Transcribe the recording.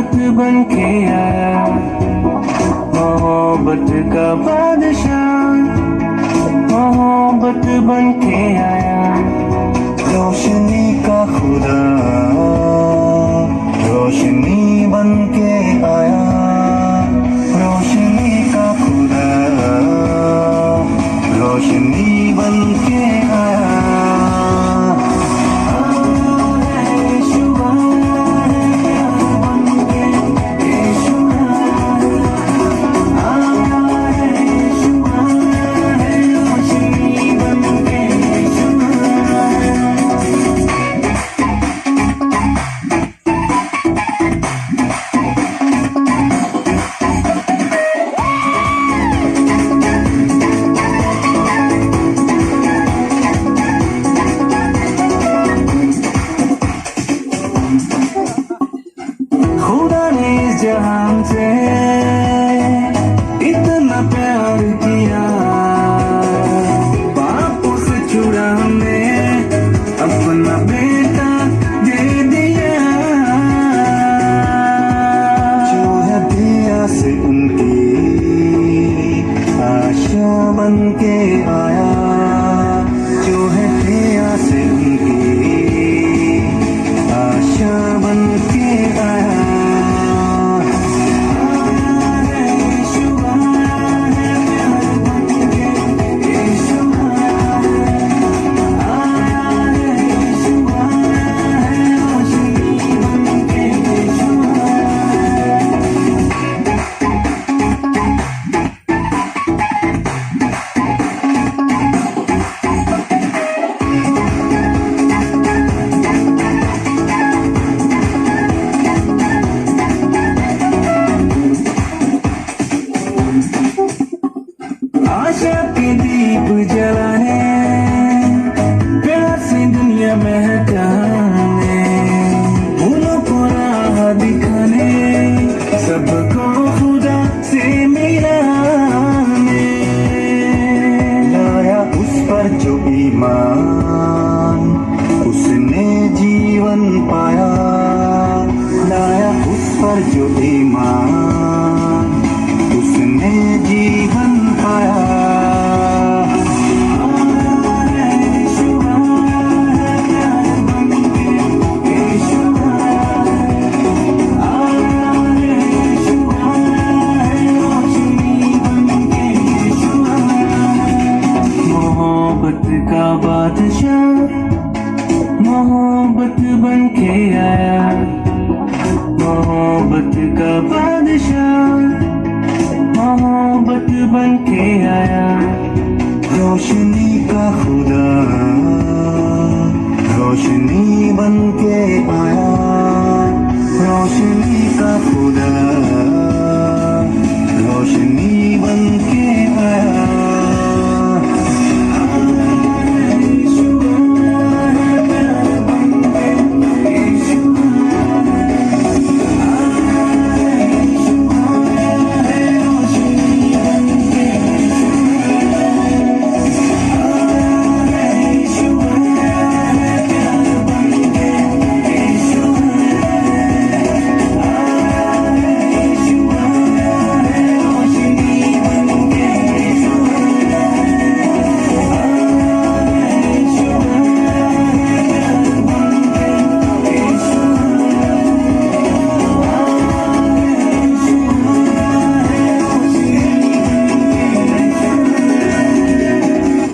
मोहब्बत बन के आया, मोहब्बत का बादशाह, मोहब्बत बन के आया। रोशनी का खुदा रोशनी बन के आया, रोशनी का खुदा रोशनी बन के आया। खुदा ने इस जहान से इतना प्यार किया, बापों से छुड़ा हमें अपना बेटा दे दिया। जो है दिया से उनकी आशा बन के आया, जो है दिया से उनकी आशा बन के आया। आशा के दीप जलाने, प्यार से दुनिया महकाने, फूलों को राह दिखाने, सबको खुदा से मिलाने। लाया उस पर जो ईमान उसने जीवन पाया, लाया उस पर जो ईमान उसने जीवन पाया। मोहब्बत का बादशाह, मोहब्बत बन के आया, मोहब्बत का बादशाह, मोहब्बत बन के आया। रोशनी का खुदा रोशनी बन के आया।